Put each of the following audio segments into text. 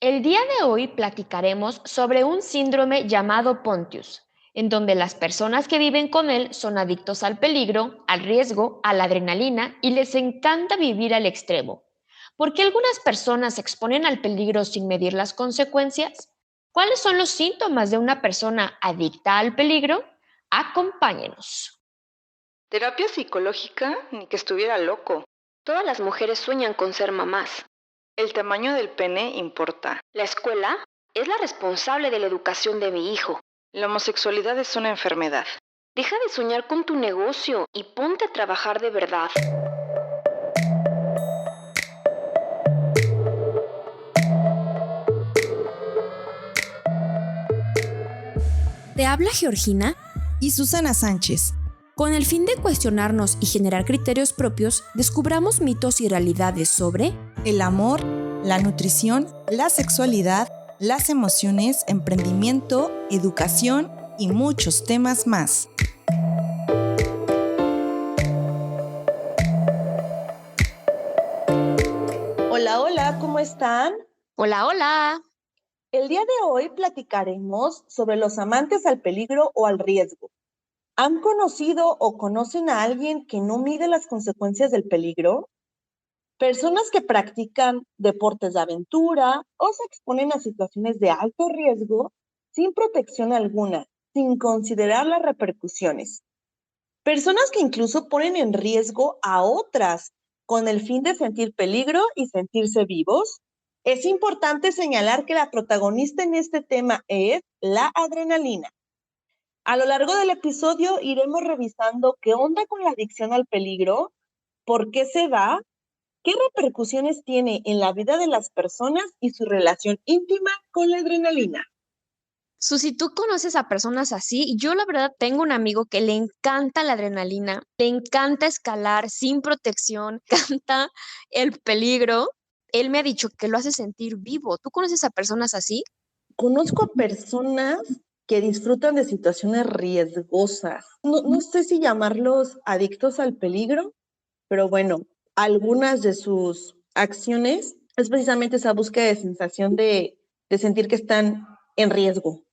El día de hoy platicaremos sobre un síndrome llamado Pontius, en donde las personas que viven con él son adictos al peligro, al riesgo, a la adrenalina y les encanta vivir al extremo. ¿Por qué algunas personas se exponen al peligro sin medir las consecuencias? ¿Cuáles son los síntomas de una persona adicta al peligro? Acompáñenos. Terapia psicológica, ni que estuviera loco. Todas las mujeres sueñan con ser mamás. El tamaño del pene importa. La escuela es la responsable de la educación de mi hijo. La homosexualidad es una enfermedad. Deja de soñar con tu negocio y ponte a trabajar de verdad. Te habla Georgina y Susana Sánchez. Con el fin de cuestionarnos y generar criterios propios, descubramos mitos y realidades sobre el amor, la nutrición, la sexualidad, las emociones, emprendimiento, educación y muchos temas más. Hola, hola, ¿cómo están? Hola, hola. El día de hoy platicaremos sobre los amantes al peligro o al riesgo. ¿Han conocido o conocen a alguien que no mide las consecuencias del peligro? Personas que practican deportes de aventura o se exponen a situaciones de alto riesgo sin protección alguna, sin considerar las repercusiones. Personas que incluso ponen en riesgo a otras con el fin de sentir peligro y sentirse vivos. Es importante señalar que la protagonista en este tema es la adrenalina. A lo largo del episodio iremos revisando qué onda con la adicción al peligro, por qué se da, qué repercusiones tiene en la vida de las personas y su relación íntima con la adrenalina. Susi, ¿tú conoces a personas así? Yo la verdad tengo un amigo que le encanta la adrenalina, le encanta escalar sin protección, canta el peligro. Él me ha dicho que lo hace sentir vivo. ¿Tú conoces a personas así? Conozco a personas que disfrutan de situaciones riesgosas. No sé si llamarlos adictos al peligro, pero bueno, algunas de sus acciones es precisamente esa búsqueda de sensación de sentir que están en riesgo.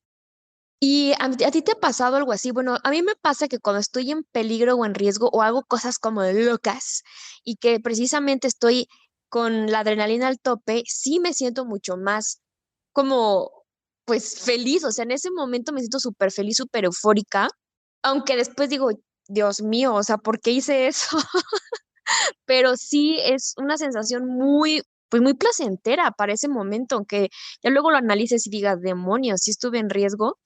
¿Y a ti te ha pasado algo así? Bueno, a mí me pasa que cuando estoy en peligro o en riesgo o hago cosas como locas y que precisamente estoy con la adrenalina al tope, sí me siento mucho más como, pues feliz. O sea, en ese momento me siento súper feliz, súper eufórica, aunque después digo, Dios mío, o sea, ¿por qué hice eso? Pero sí es una sensación muy, pues muy placentera para ese momento, aunque ya luego lo analices y digas, demonios, sí estuve en riesgo,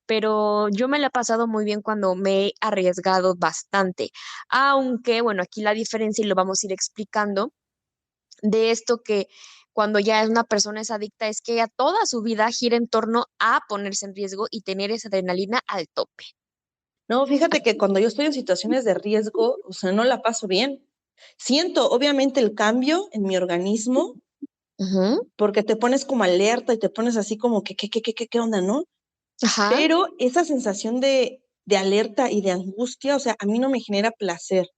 pero yo me la he pasado muy bien cuando me he arriesgado bastante. Aunque, bueno, aquí la diferencia, y lo vamos a ir explicando, de esto que cuando ya una persona es adicta, es que ella toda su vida gira en torno a ponerse en riesgo y tener esa adrenalina al tope. No, fíjate que cuando yo estoy en situaciones de riesgo, o sea, no la paso bien. Siento obviamente el cambio en mi organismo Ujú. porque te pones como alerta y te pones así como que, ¿qué onda, no? Ajá. Pero esa sensación de alerta y de angustia, o sea, a mí no me genera placer.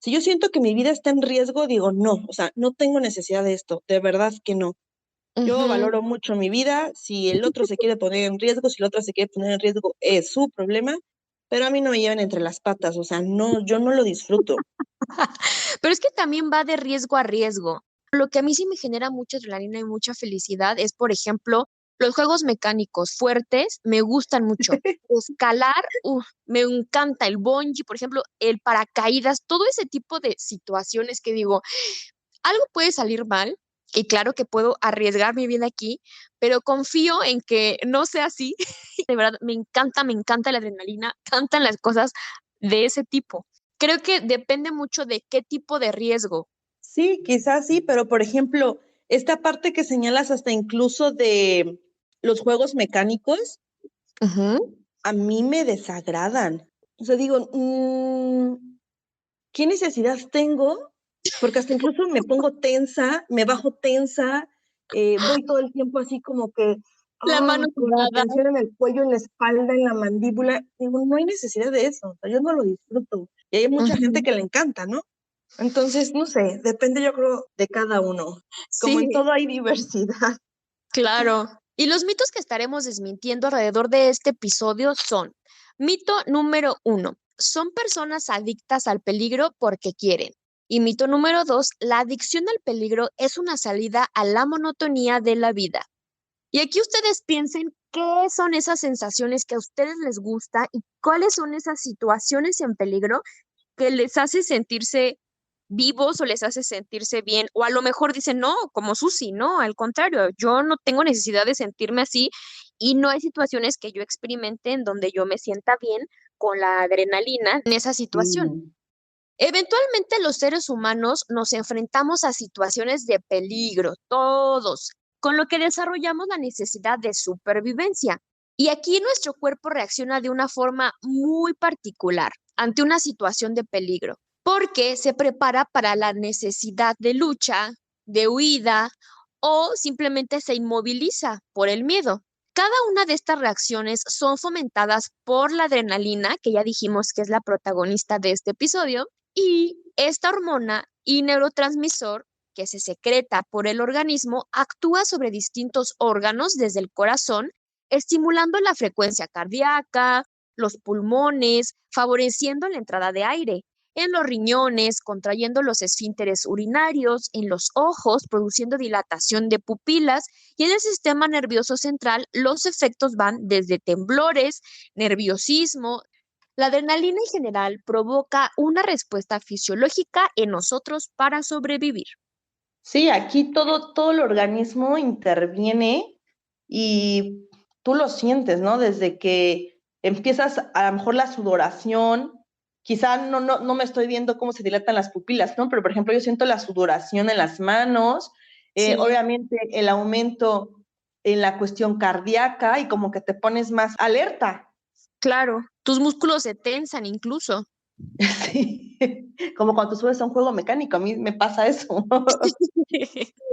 Si yo siento que mi vida está en riesgo, digo, no, o sea, no tengo necesidad de esto, de verdad que no. Yo Ujú. valoro mucho mi vida, si el otro se quiere poner en riesgo, si el otro se quiere poner en riesgo, es su problema, pero a mí no me llevan entre las patas, o sea, no, yo no lo disfruto. Pero es que también va de riesgo a riesgo. Lo que a mí sí me genera mucha adrenalina y mucha felicidad es, por ejemplo, los juegos mecánicos fuertes me gustan mucho. Escalar, me encanta el bungee, por ejemplo, el paracaídas, todo ese tipo de situaciones que digo, algo puede salir mal y claro que puedo arriesgar mi vida aquí, pero confío en que no sea así. De verdad, me encanta la adrenalina, cantan las cosas de ese tipo. Creo que depende mucho de qué tipo de riesgo. Sí, quizás sí, pero por ejemplo, esta parte que señalas hasta incluso de los juegos mecánicos, Ujú. a mí me desagradan. O sea, digo, ¿qué necesidad tengo? Porque hasta incluso me pongo tensa, me bajo tensa, voy todo el tiempo así como que, La mano con la sudada. tensión en el cuello, en la espalda, en la mandíbula. Digo, no hay necesidad de eso, o sea, yo no lo disfruto. Y hay mucha gente Ujú. que le encanta, ¿no? Entonces, no sé, depende yo creo de cada uno. Como en Sí, todo hay diversidad. Claro. Y los mitos que estaremos desmintiendo alrededor de este episodio son: mito número 1, son personas adictas al peligro porque quieren. Y mito número 2, la adicción al peligro es una salida a la monotonía de la vida. Y aquí ustedes piensen qué son esas sensaciones que a ustedes les gusta y cuáles son esas situaciones en peligro que les hace sentirse vivos o les hace sentirse bien, o a lo mejor dicen, no, como Susi, no, al contrario, yo no tengo necesidad de sentirme así y no hay situaciones que yo experimente en donde yo me sienta bien con la adrenalina en esa situación. Mm. Eventualmente los seres humanos nos enfrentamos a situaciones de peligro, todos, con lo que desarrollamos la necesidad de supervivencia. Y aquí nuestro cuerpo reacciona de una forma muy particular ante una situación de peligro, porque se prepara para la necesidad de lucha, de huida o simplemente se inmoviliza por el miedo. Cada una de estas reacciones son fomentadas por la adrenalina, que ya dijimos que es la protagonista de este episodio, y esta hormona y neurotransmisor que se secreta por el organismo actúa sobre distintos órganos desde el corazón, estimulando la frecuencia cardíaca, los pulmones, favoreciendo la entrada de aire, en los riñones, contrayendo los esfínteres urinarios, en los ojos, produciendo dilatación de pupilas, y en el sistema nervioso central los efectos van desde temblores, nerviosismo. La adrenalina en general provoca una respuesta fisiológica en nosotros para sobrevivir. Sí, aquí todo el organismo interviene y tú lo sientes, ¿no? Desde que empiezas a lo mejor la sudoración, quizá no me estoy viendo cómo se dilatan las pupilas, ¿no? Pero por ejemplo yo siento la sudoración en las manos, Sí. obviamente el aumento en la cuestión cardíaca y como que te pones más alerta. Claro, tus músculos se tensan incluso. Sí, como cuando tú subes a un juego mecánico, a mí me pasa eso.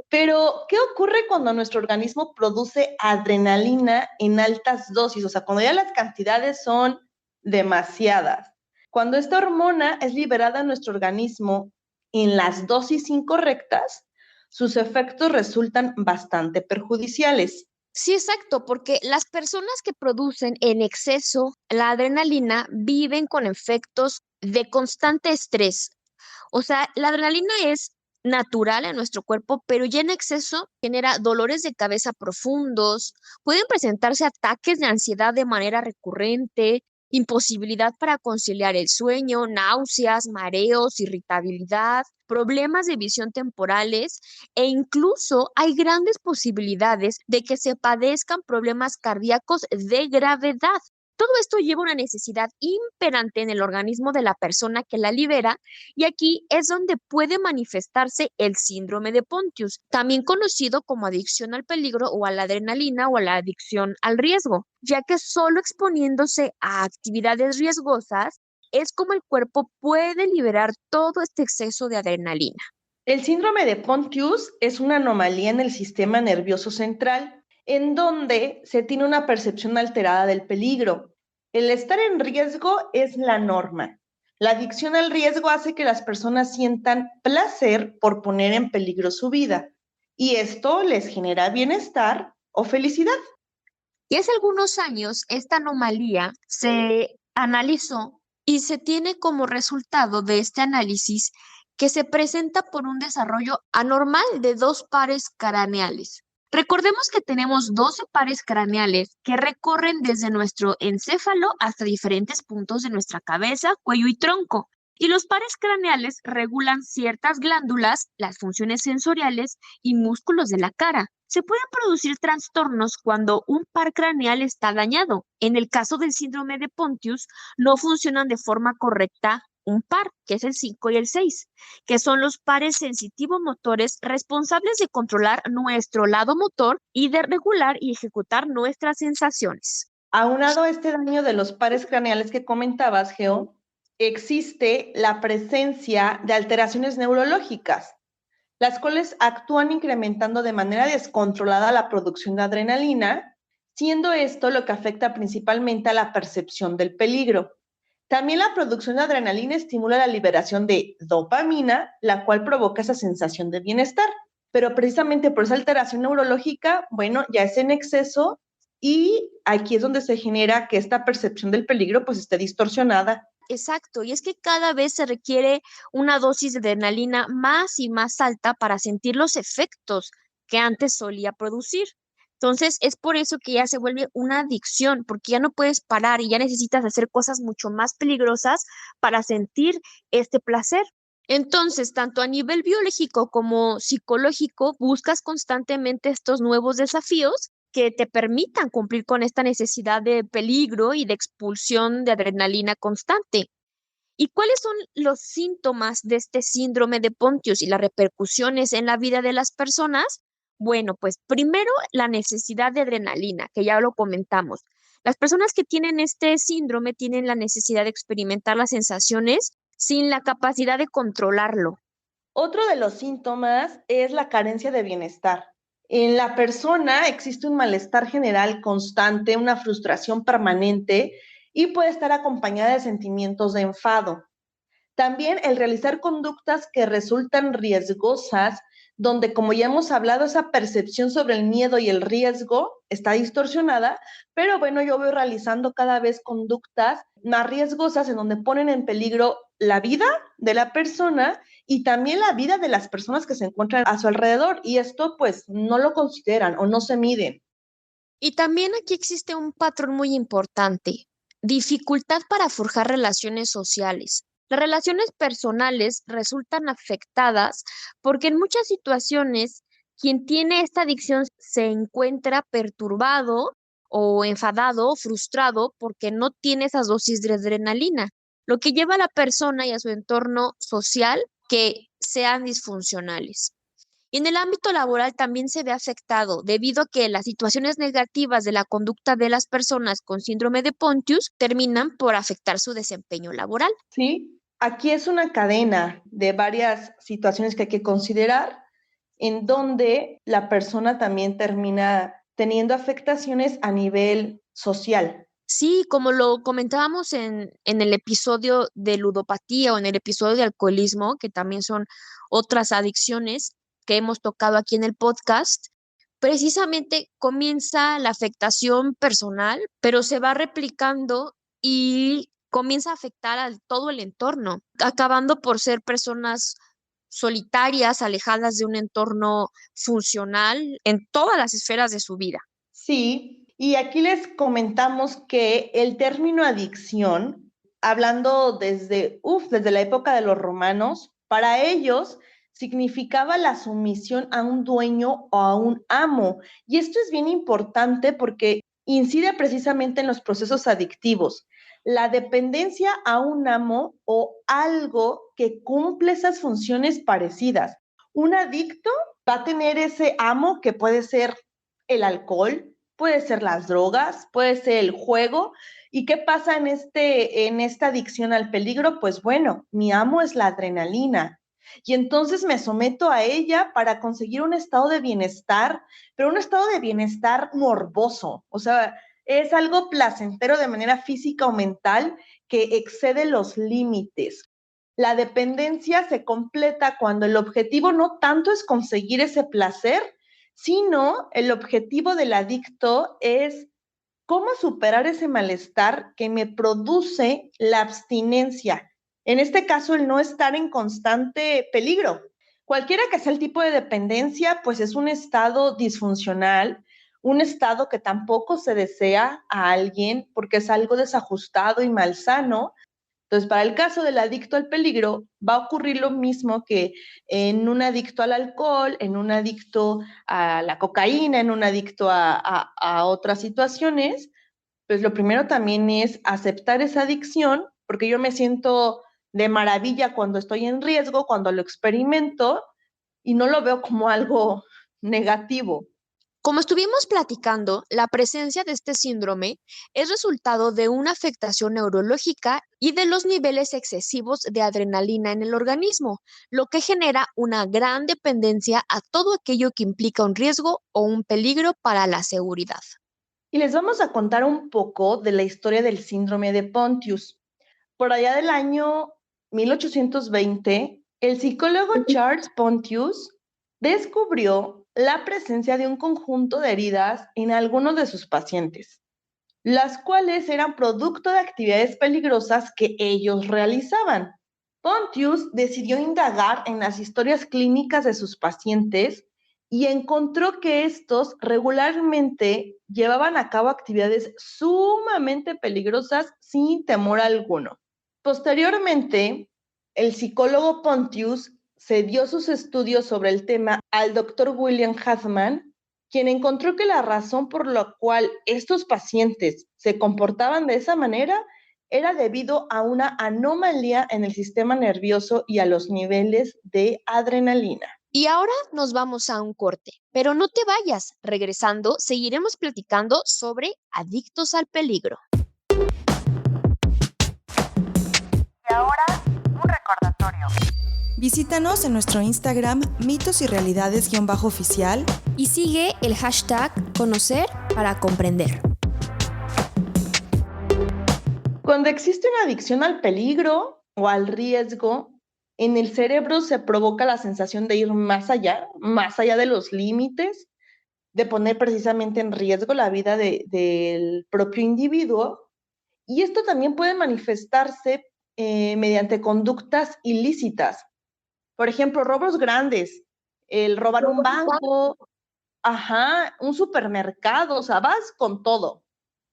Pero, ¿qué ocurre cuando nuestro organismo produce adrenalina en altas dosis? O sea, cuando ya las cantidades son demasiadas. Cuando esta hormona es liberada en nuestro organismo en las dosis incorrectas, sus efectos resultan bastante perjudiciales. Sí, exacto, porque las personas que producen en exceso la adrenalina viven con efectos de constante estrés. O sea, la adrenalina es natural en nuestro cuerpo, pero ya en exceso genera dolores de cabeza profundos, pueden presentarse ataques de ansiedad de manera recurrente, imposibilidad para conciliar el sueño, náuseas, mareos, irritabilidad, problemas de visión temporales e incluso hay grandes posibilidades de que se padezcan problemas cardíacos de gravedad. Todo esto lleva a una necesidad imperante en el organismo de la persona que la libera y aquí es donde puede manifestarse el síndrome de Pontius, también conocido como adicción al peligro o a la adrenalina o a la adicción al riesgo, ya que solo exponiéndose a actividades riesgosas es como el cuerpo puede liberar todo este exceso de adrenalina. El síndrome de Pontius es una anomalía en el sistema nervioso central, en donde se tiene una percepción alterada del peligro. El estar en riesgo es la norma. La adicción al riesgo hace que las personas sientan placer por poner en peligro su vida, y esto les genera bienestar o felicidad. Y hace algunos años esta anomalía se analizó y se tiene como resultado de este análisis que se presenta por un desarrollo anormal de dos pares craneales. Recordemos que tenemos 12 pares craneales que recorren desde nuestro encéfalo hasta diferentes puntos de nuestra cabeza, cuello y tronco. Y los pares craneales regulan ciertas glándulas, las funciones sensoriales y músculos de la cara. Se pueden producir trastornos cuando un par craneal está dañado. En el caso del síndrome de Pontius, no funcionan de forma correcta un par, que es el 5 y el 6, que son los pares sensitivo-motores responsables de controlar nuestro lado motor y de regular y ejecutar nuestras sensaciones. Aunado a este daño de los pares craneales que comentabas, Geo, existe la presencia de alteraciones neurológicas, las cuales actúan incrementando de manera descontrolada la producción de adrenalina, siendo esto lo que afecta principalmente a la percepción del peligro. También la producción de adrenalina estimula la liberación de dopamina, la cual provoca esa sensación de bienestar. pero precisamente por esa alteración neurológica, bueno, ya es en exceso y aquí es donde se genera que esta percepción del peligro pues esté distorsionada. Exacto, y es que cada vez se requiere una dosis de adrenalina más y más alta para sentir los efectos que antes solía producir. Entonces, es por eso que ya se vuelve una adicción, porque ya no puedes parar y ya necesitas hacer cosas mucho más peligrosas para sentir este placer. Entonces, tanto a nivel biológico como psicológico, buscas constantemente estos nuevos desafíos que te permitan cumplir con esta necesidad de peligro y de expulsión de adrenalina constante. ¿Y cuáles son los síntomas de este síndrome de Pontius y las repercusiones en la vida de las personas? Bueno, pues primero la necesidad de adrenalina, que ya lo comentamos. Las personas que tienen este síndrome tienen la necesidad de experimentar las sensaciones sin la capacidad de controlarlo. Otro de los síntomas es la carencia de bienestar. En la persona existe un malestar general constante, una frustración permanente y puede estar acompañada de sentimientos de enfado. También el realizar conductas que resultan riesgosas, donde, como ya hemos hablado, esa percepción sobre el miedo y el riesgo está distorsionada, pero bueno, yo voy realizando cada vez conductas más riesgosas en donde ponen en peligro la vida de la persona y también la vida de las personas que se encuentran a su alrededor, y esto pues no lo consideran o no se miden. Y también aquí existe un patrón muy importante, dificultad para forjar relaciones sociales. Las relaciones personales resultan afectadas porque en muchas situaciones quien tiene esta adicción se encuentra perturbado o enfadado o frustrado porque no tiene esas dosis de adrenalina, lo que lleva a la persona y a su entorno social que sean disfuncionales. Y en el ámbito laboral también se ve afectado debido a que las situaciones negativas de la conducta de las personas con síndrome de Pontius terminan por afectar su desempeño laboral. ¿Sí? Aquí es una cadena de varias situaciones que hay que considerar, en donde la persona también termina teniendo afectaciones a nivel social. Sí, como lo comentábamos en el episodio de ludopatía o en el episodio de alcoholismo, que también son otras adicciones que hemos tocado aquí en el podcast, precisamente comienza la afectación personal, pero se va replicando y comienza a afectar a todo el entorno, acabando por ser personas solitarias, alejadas de un entorno funcional en todas las esferas de su vida. Sí, y aquí les comentamos que el término adicción, hablando desde la época de los romanos, para ellos significaba la sumisión a un dueño o a un amo. Y esto es bien importante porque incide precisamente en los procesos adictivos. La dependencia a un amo o algo que cumple esas funciones parecidas. Un adicto va a tener ese amo que puede ser el alcohol, puede ser las drogas, puede ser el juego. ¿Y qué pasa en esta adicción al peligro? Pues bueno, mi amo es la adrenalina. Y entonces me someto a ella para conseguir un estado de bienestar, pero un estado de bienestar morboso. O sea, es algo placentero de manera física o mental que excede los límites. La dependencia se completa cuando el objetivo no tanto es conseguir ese placer, sino el objetivo del adicto es cómo superar ese malestar que me produce la abstinencia. En este caso, el no estar en constante peligro. Cualquiera que sea el tipo de dependencia, pues es un estado disfuncional, un estado que tampoco se desea a alguien porque es algo desajustado y malsano. Entonces, para el caso del adicto al peligro, va a ocurrir lo mismo que en un adicto al alcohol, en un adicto a la cocaína, en un adicto a otras situaciones. Pues lo primero también es aceptar esa adicción, porque yo me siento de maravilla cuando estoy en riesgo, cuando lo experimento, y no lo veo como algo negativo. Como estuvimos platicando, la presencia de este síndrome es resultado de una afectación neurológica y de los niveles excesivos de adrenalina en el organismo, lo que genera una gran dependencia a todo aquello que implica un riesgo o un peligro para la seguridad. Y les vamos a contar un poco de la historia del síndrome de Pontius. Por allá del año 1820, el psicólogo Charles Pontius descubrió la presencia de un conjunto de heridas en algunos de sus pacientes, las cuales eran producto de actividades peligrosas que ellos realizaban. Pontius decidió indagar en las historias clínicas de sus pacientes y encontró que estos regularmente llevaban a cabo actividades sumamente peligrosas sin temor alguno. Posteriormente, el psicólogo Pontius cedió sus estudios sobre el tema al doctor William Hartman, quien encontró que la razón por la cual estos pacientes se comportaban de esa manera era debido a una anomalía en el sistema nervioso y a los niveles de adrenalina. Y ahora nos vamos a un corte, pero no te vayas. Regresando, seguiremos platicando sobre adictos al peligro. Y ahora, un recordatorio. Visítanos en nuestro Instagram mitos y realidades_oficial y sigue el hashtag conocer para comprender. Cuando existe una adicción al peligro o al riesgo, en el cerebro se provoca la sensación de ir más allá de los límites, de poner precisamente en riesgo la vida del propio individuo. Y esto también puede manifestarse mediante conductas ilícitas. Por ejemplo, robos grandes, el robar un banco, un supermercado, o sea, vas con todo.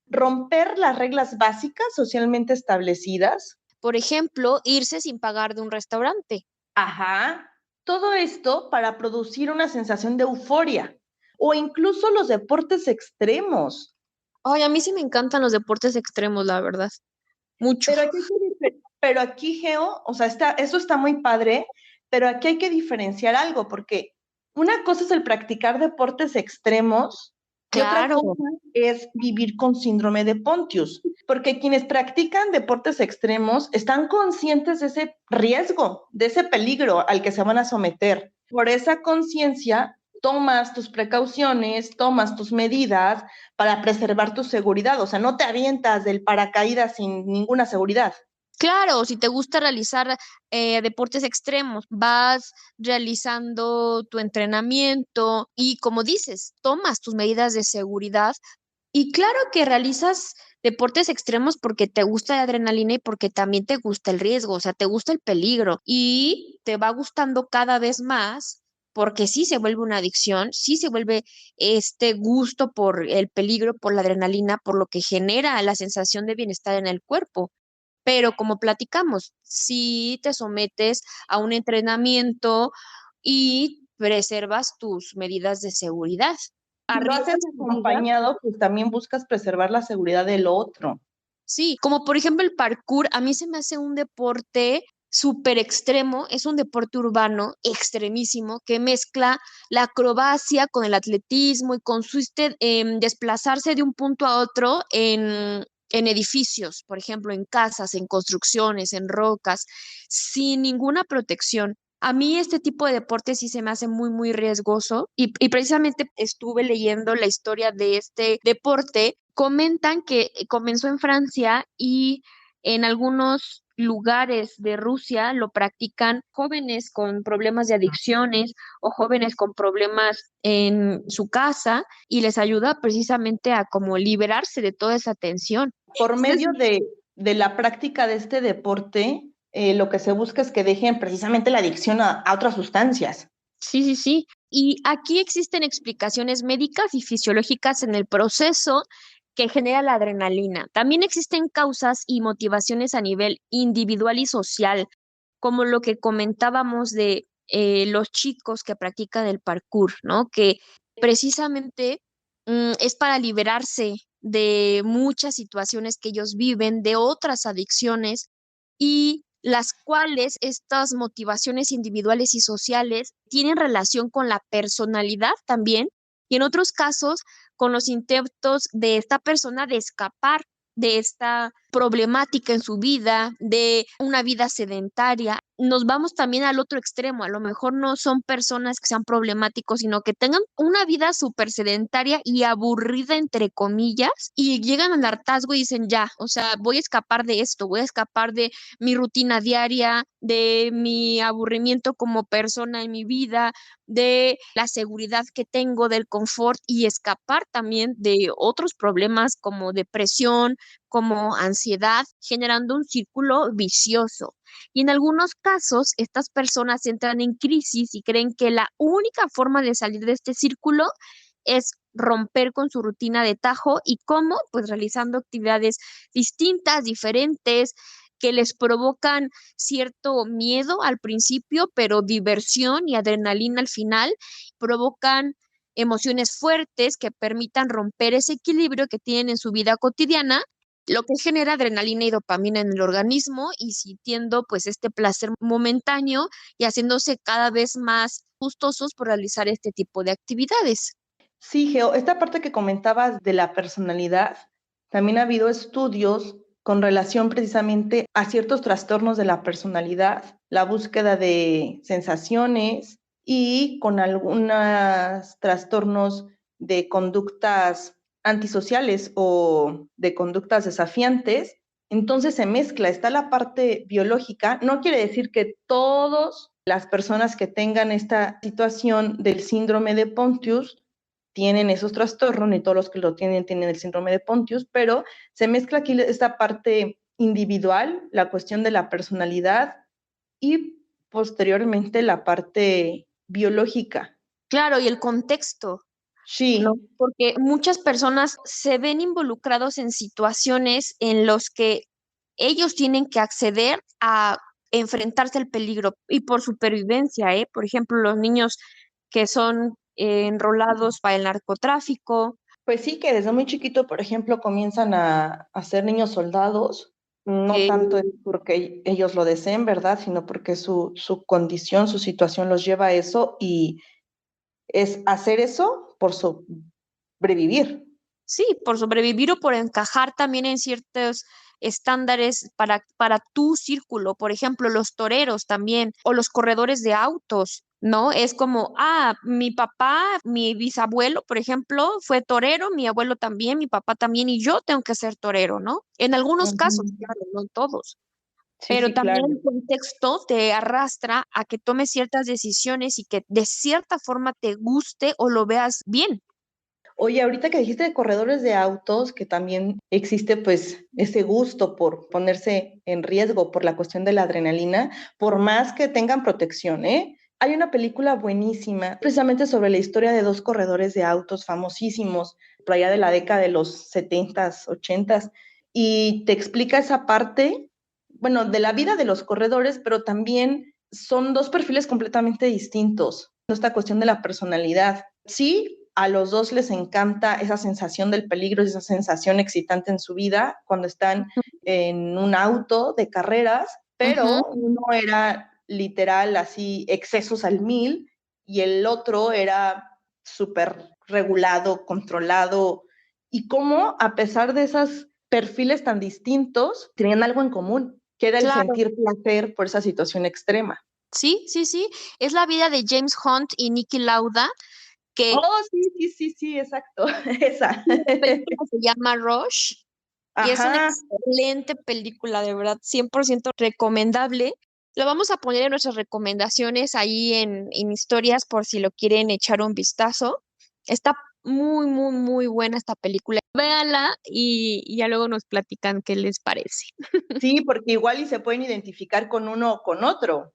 Romper las reglas básicas socialmente establecidas. Por ejemplo, irse sin pagar de un restaurante. Todo esto para producir una sensación de euforia. O incluso los deportes extremos. Ay, a mí sí me encantan los deportes extremos, la verdad. Mucho. Pero aquí, Geo, o sea, eso está muy padre, pero aquí hay que diferenciar algo, porque una cosa es el practicar deportes extremos, y otra cosa es vivir con síndrome de Pontius, porque quienes practican deportes extremos están conscientes de ese riesgo, de ese peligro al que se van a someter. Por esa conciencia, tomas tus precauciones, tomas tus medidas para preservar tu seguridad, o sea, no te avientas del paracaídas sin ninguna seguridad. Claro, si te gusta realizar deportes extremos, vas realizando tu entrenamiento y, como dices, tomas tus medidas de seguridad. Y claro que realizas deportes extremos porque te gusta la adrenalina y porque también te gusta el riesgo, o sea, te gusta el peligro y te va gustando cada vez más porque sí se vuelve una adicción, sí se vuelve este gusto por el peligro, por la adrenalina, por lo que genera la sensación de bienestar en el cuerpo. Pero como platicamos, si te sometes a un entrenamiento y preservas tus medidas de seguridad. Si lo haces acompañado, pues también buscas preservar la seguridad del otro. Sí, como por ejemplo el parkour, a mí se me hace un deporte súper extremo, es un deporte urbano extremísimo que mezcla la acrobacia con el atletismo y consiste en desplazarse de un punto a otro en edificios, por ejemplo, en casas, en construcciones, en rocas, sin ninguna protección. A mí este tipo de deporte sí se me hace muy, muy riesgoso y precisamente estuve leyendo la historia de este deporte. Comentan que comenzó en Francia y en algunos lugares de Rusia lo practican jóvenes con problemas de adicciones o jóvenes con problemas en su casa y les ayuda precisamente a como liberarse de toda esa tensión. Por medio de la práctica de este deporte, lo que se busca es que dejen precisamente la adicción a otras sustancias. Sí. Y aquí existen explicaciones médicas y fisiológicas en el proceso que genera la adrenalina. También existen causas y motivaciones a nivel individual y social, como lo que comentábamos de los chicos que practican el parkour, ¿no? Que precisamente es para liberarse de muchas situaciones que ellos viven, de otras adicciones y las cuales estas motivaciones individuales y sociales tienen relación con la personalidad también y en otros casos con los intentos de esta persona de escapar de esta problemática en su vida, de una vida sedentaria. Nos vamos también al otro extremo. A lo mejor no son personas que sean problemáticos, sino que tengan una vida súper sedentaria y aburrida, entre comillas, y llegan al hartazgo y dicen, ya, o sea, voy a escapar de esto, voy a escapar de mi rutina diaria, de mi aburrimiento como persona en mi vida, de la seguridad que tengo, del confort, y escapar también de otros problemas como depresión, como ansiedad, generando un círculo vicioso. Y en algunos casos, estas personas entran en crisis y creen que la única forma de salir de este círculo es romper con su rutina de tajo. ¿Y cómo? Pues realizando actividades distintas, diferentes, que les provocan cierto miedo al principio, pero diversión y adrenalina al final, provocan emociones fuertes que permitan romper ese equilibrio que tienen en su vida cotidiana, lo que genera adrenalina y dopamina en el organismo y sintiendo pues este placer momentáneo y haciéndose cada vez más gustosos por realizar este tipo de actividades. Sí, Geo, esta parte que comentabas de la personalidad, también ha habido estudios con relación precisamente a ciertos trastornos de la personalidad, la búsqueda de sensaciones y con algunos trastornos de conductas antisociales o de conductas desafiantes. Entonces se mezcla, está la parte biológica, no quiere decir que todas las personas que tengan esta situación del síndrome de Pontius tienen esos trastornos, ni todos los que lo tienen tienen el síndrome de Pontius, pero se mezcla aquí esta parte individual, la cuestión de la personalidad y posteriormente la parte biológica. Claro, y el contexto, ¿no? Sí. Porque muchas personas se ven involucrados en situaciones en los que ellos tienen que acceder a enfrentarse al peligro y por supervivencia, ¿eh? Por ejemplo, los niños que son enrolados para el narcotráfico. Pues sí, que desde muy chiquito, por ejemplo, comienzan a ser niños soldados, no tanto es porque ellos lo deseen, ¿verdad? Sino porque su condición, su situación los lleva a eso y es hacer eso por sobrevivir. Sí, por sobrevivir o por encajar también en ciertos estándares para tu círculo. Por ejemplo, los toreros también, o los corredores de autos, ¿no? Es como, mi papá, mi bisabuelo, por ejemplo, fue torero, mi abuelo también, mi papá también, y yo tengo que ser torero, ¿no? En algunos casos, Ujú. claro, no en todos. Sí, Pero sí, también claro. el contexto te arrastra a que tomes ciertas decisiones y que de cierta forma te guste o lo veas bien. Oye, ahorita que dijiste de corredores de autos, que también existe pues ese gusto por ponerse en riesgo por la cuestión de la adrenalina, por más que tengan protección, ¿eh? Hay una película buenísima precisamente sobre la historia de dos corredores de autos famosísimos, por allá de la década de los 70s, 80s, y te explica esa parte, bueno, de la vida de los corredores, pero también son dos perfiles completamente distintos. Esta cuestión de la personalidad. Sí, a los dos les encanta esa sensación del peligro, esa sensación excitante en su vida cuando están en un auto de carreras, Ujú. pero uno era literal así excesos al mil y el otro era súper regulado, controlado. Y cómo a pesar de esos perfiles tan distintos, tenían algo en común, que era el Claro. sentir placer por esa situación extrema. Sí, sí, sí. Es la vida de James Hunt y Niki Lauda, que Oh, sí, sí, sí, sí, exacto, esa. la película se llama Rush y es una Ajá, excelente película, de verdad, 100% recomendable. Lo vamos a poner en nuestras recomendaciones ahí en historias por si lo quieren echar un vistazo. Está muy, muy, muy buena esta película. Véanla y ya luego nos platican qué les parece. sí, porque igual y se pueden identificar con uno o con otro,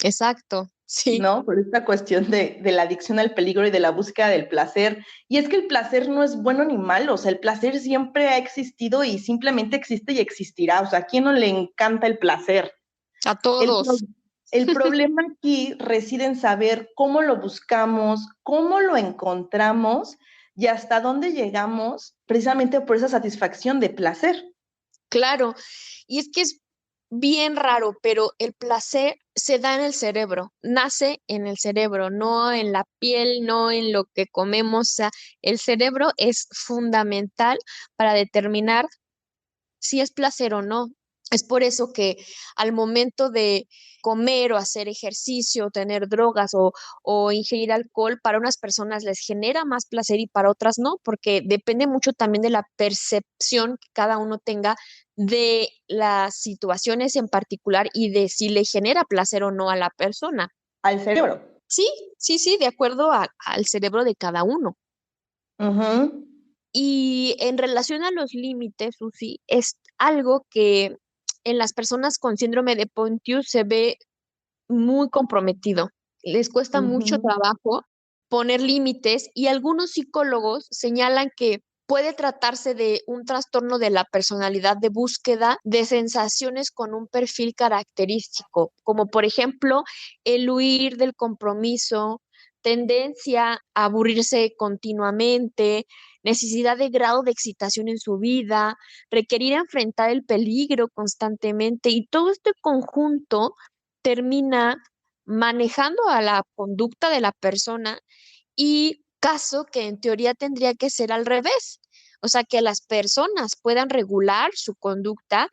Exacto, sí. ¿no? Por esta cuestión de la adicción al peligro y de la búsqueda del placer. Y es que el placer no es bueno ni malo, o sea, el placer siempre ha existido y simplemente existe y existirá. O sea, ¿a quién no le encanta el placer? A El, todos. pro- el problema aquí reside en saber cómo lo buscamos, cómo lo encontramos y hasta dónde llegamos precisamente por esa satisfacción de placer. Claro, y es que es bien raro, pero el placer se da en el cerebro, nace en el cerebro, no en la piel, no en lo que comemos. O sea, el cerebro es fundamental para determinar si es placer o no. Es por eso que al momento de comer o hacer ejercicio, tener drogas o ingerir alcohol, para unas personas les genera más placer y para otras no, porque depende mucho también de la percepción que cada uno tenga de las situaciones en particular y de si le genera placer o no a la persona. Al cerebro. Sí, sí, sí, de acuerdo al cerebro de cada uno. Ujú. Y en relación a los límites, Susi, es algo que en las personas con síndrome de Pontius se ve muy comprometido. Les cuesta mucho Ujú. trabajo poner límites y algunos psicólogos señalan que puede tratarse de un trastorno de la personalidad de búsqueda de sensaciones con un perfil característico, como por ejemplo el huir del compromiso, tendencia a aburrirse continuamente, necesidad de grado de excitación en su vida, requerir enfrentar el peligro constantemente y todo este conjunto termina manejando a la conducta de la persona y caso que en teoría tendría que ser al revés. O sea, que las personas puedan regular su conducta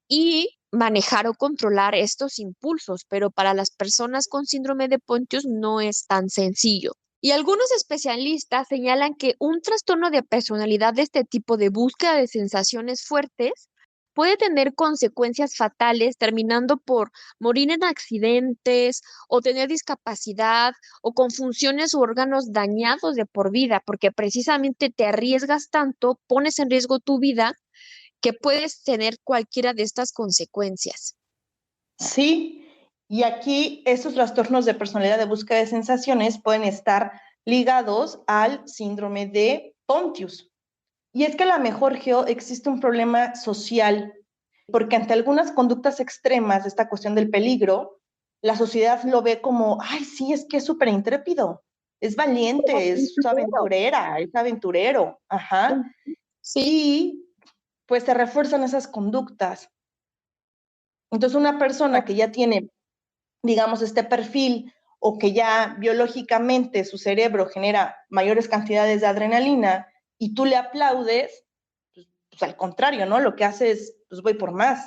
y manejar o controlar estos impulsos, pero para las personas con síndrome de Pontius no es tan sencillo. Y algunos especialistas señalan que un trastorno de personalidad de este tipo de búsqueda de sensaciones fuertes puede tener consecuencias fatales, terminando por morir en accidentes o tener discapacidad o con funciones u órganos dañados de por vida, porque precisamente te arriesgas tanto, pones en riesgo tu vida, que puedes tener cualquiera de estas consecuencias. Sí, y aquí estos trastornos de personalidad de búsqueda de sensaciones pueden estar ligados al síndrome de Pontius. Y es que a lo mejor, Geo, existe un problema social, porque ante algunas conductas extremas de esta cuestión del peligro, la sociedad lo ve como, ay, sí, es que es súper intrépido, es valiente, es aventurera, es aventurero, ajá. Sí, Y pues se refuerzan esas conductas. Entonces, una persona que ya tiene, digamos, este perfil o que ya biológicamente su cerebro genera mayores cantidades de adrenalina y tú le aplaudes, pues al contrario, ¿no? Lo que hace es, pues voy por más.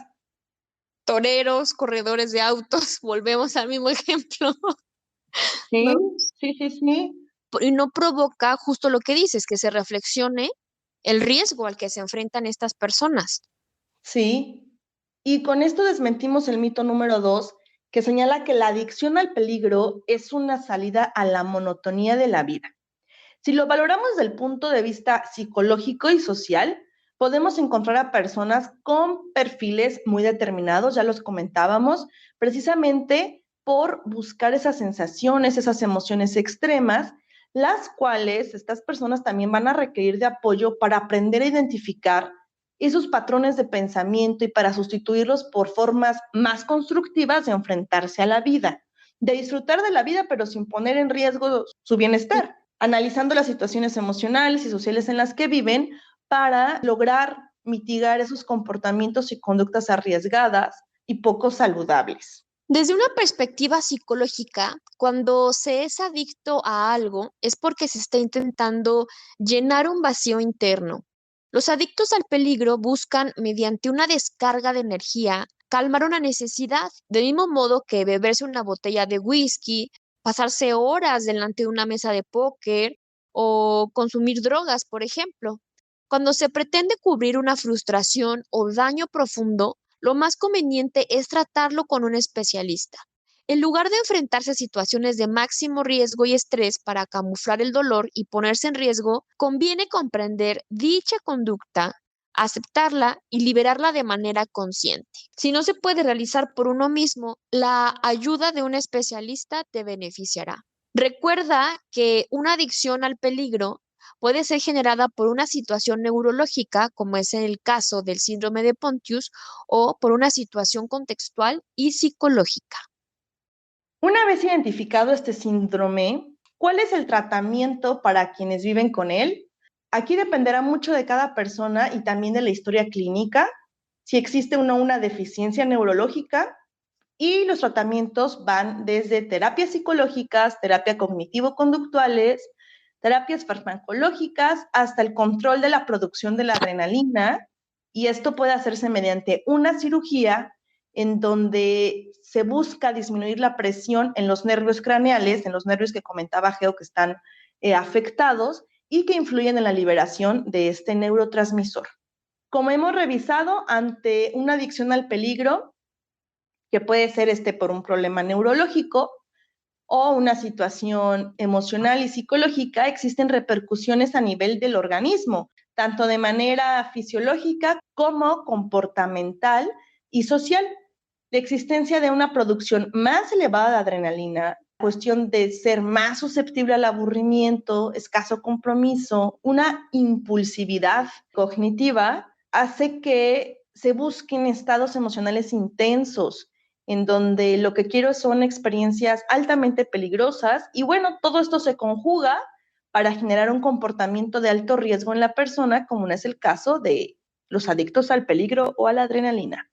toreros, corredores de autos, volvemos al mismo ejemplo, Sí, ¿no? sí, sí, sí. Y no provoca justo lo que dices, que se reflexione el riesgo al que se enfrentan estas personas. Sí. Y con esto desmentimos el mito número 2, que señala que la adicción al peligro es una salida a la monotonía de la vida. Si lo valoramos desde el punto de vista psicológico y social, podemos encontrar a personas con perfiles muy determinados, ya los comentábamos, precisamente por buscar esas sensaciones, esas emociones extremas, las cuales estas personas también van a requerir de apoyo para aprender a identificar esos patrones de pensamiento y para sustituirlos por formas más constructivas de enfrentarse a la vida, de disfrutar de la vida, pero sin poner en riesgo su bienestar, analizando las situaciones emocionales y sociales en las que viven para lograr mitigar esos comportamientos y conductas arriesgadas y poco saludables. Desde una perspectiva psicológica, cuando se es adicto a algo es porque se está intentando llenar un vacío interno. Los adictos al peligro buscan, mediante una descarga de energía, calmar una necesidad, del mismo modo que beberse una botella de whisky, pasarse horas delante de una mesa de póker o consumir drogas, por ejemplo. Cuando se pretende cubrir una frustración o daño profundo, lo más conveniente es tratarlo con un especialista. En lugar de enfrentarse a situaciones de máximo riesgo y estrés para camuflar el dolor y ponerse en riesgo, conviene comprender dicha conducta, aceptarla y liberarla de manera consciente. Si no se puede realizar por uno mismo, la ayuda de un especialista te beneficiará. Recuerda que una adicción al peligro puede ser generada por una situación neurológica, como es el caso del síndrome de Pontius, o por una situación contextual y psicológica. Una vez identificado este síndrome, ¿cuál es el tratamiento para quienes viven con él? Aquí dependerá mucho de cada persona y también de la historia clínica, si existe una deficiencia neurológica, y los tratamientos van desde terapias psicológicas, terapia cognitivo-conductuales, terapias farmacológicas, hasta el control de la producción de la adrenalina y esto puede hacerse mediante una cirugía en donde se busca disminuir la presión en los nervios craneales, en los nervios que comentaba Geo que están afectados y que influyen en la liberación de este neurotransmisor. Como hemos revisado, ante una adicción al peligro, que puede ser por un problema neurológico o una situación emocional y psicológica, existen repercusiones a nivel del organismo, tanto de manera fisiológica como comportamental y social. La existencia de una producción más elevada de adrenalina, cuestión de ser más susceptible al aburrimiento, escaso compromiso, una impulsividad cognitiva, hace que se busquen estados emocionales intensos, en donde lo que quiero son experiencias altamente peligrosas, y bueno, todo esto se conjuga para generar un comportamiento de alto riesgo en la persona, como es el caso de los adictos al peligro o a la adrenalina.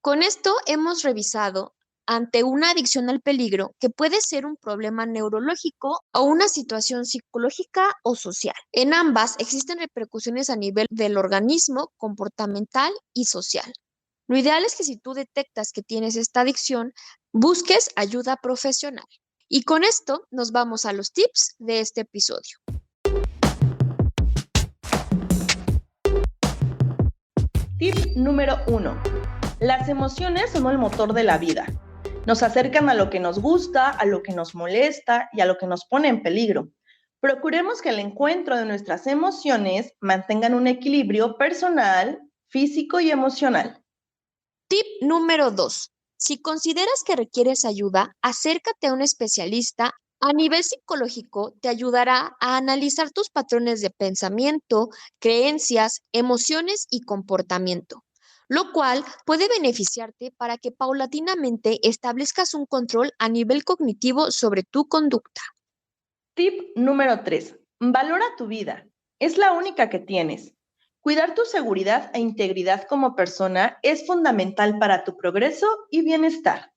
Con esto hemos revisado ante una adicción al peligro que puede ser un problema neurológico o una situación psicológica o social. En ambas existen repercusiones a nivel del organismo, comportamental y social. Lo ideal es que si tú detectas que tienes esta adicción, busques ayuda profesional. Y con esto nos vamos a los tips de este episodio. Tip número 1. Las emociones son el motor de la vida. Nos acercan a lo que nos gusta, a lo que nos molesta y a lo que nos pone en peligro. Procuremos que el encuentro de nuestras emociones mantengan un equilibrio personal, físico y emocional. Tip número 2. Si consideras que requieres ayuda, acércate a un especialista. A nivel psicológico, te ayudará a analizar tus patrones de pensamiento, creencias, emociones y comportamiento, lo cual puede beneficiarte para que paulatinamente establezcas un control a nivel cognitivo sobre tu conducta. Tip número 3. Valora tu vida. Es la única que tienes. Cuidar tu seguridad e integridad como persona es fundamental para tu progreso y bienestar.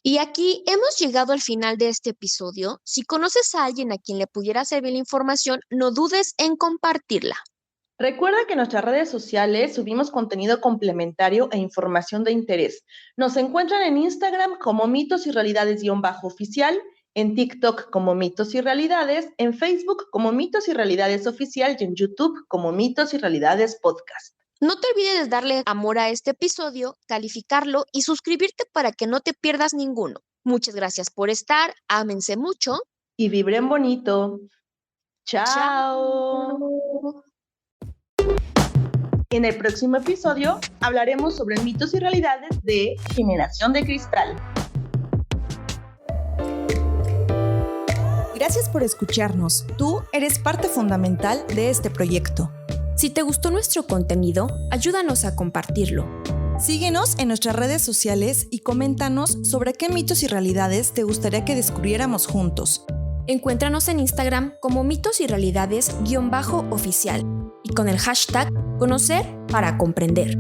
Y aquí hemos llegado al final de este episodio. Si conoces a alguien a quien le pudiera servir la información, no dudes en compartirla. Recuerda que en nuestras redes sociales subimos contenido complementario e información de interés. Nos encuentran en Instagram como mitos y realidades_oficial, en TikTok como mitos y realidades, en Facebook como mitos y realidades oficial y en YouTube como mitos y realidades podcast. No te olvides de darle amor a este episodio, calificarlo y suscribirte para que no te pierdas ninguno. Muchas gracias por estar, ámense mucho. Y vibren bonito. ¡Chao! ¡Chao! En el próximo episodio hablaremos sobre mitos y realidades de Generación de Cristal. Gracias por escucharnos. Tú eres parte fundamental de este proyecto. Si te gustó nuestro contenido, ayúdanos a compartirlo. Síguenos en nuestras redes sociales y coméntanos sobre qué mitos y realidades te gustaría que descubriéramos juntos. Encuéntranos en Instagram como mitos y realidades_oficial y con el hashtag Conocer para Comprender.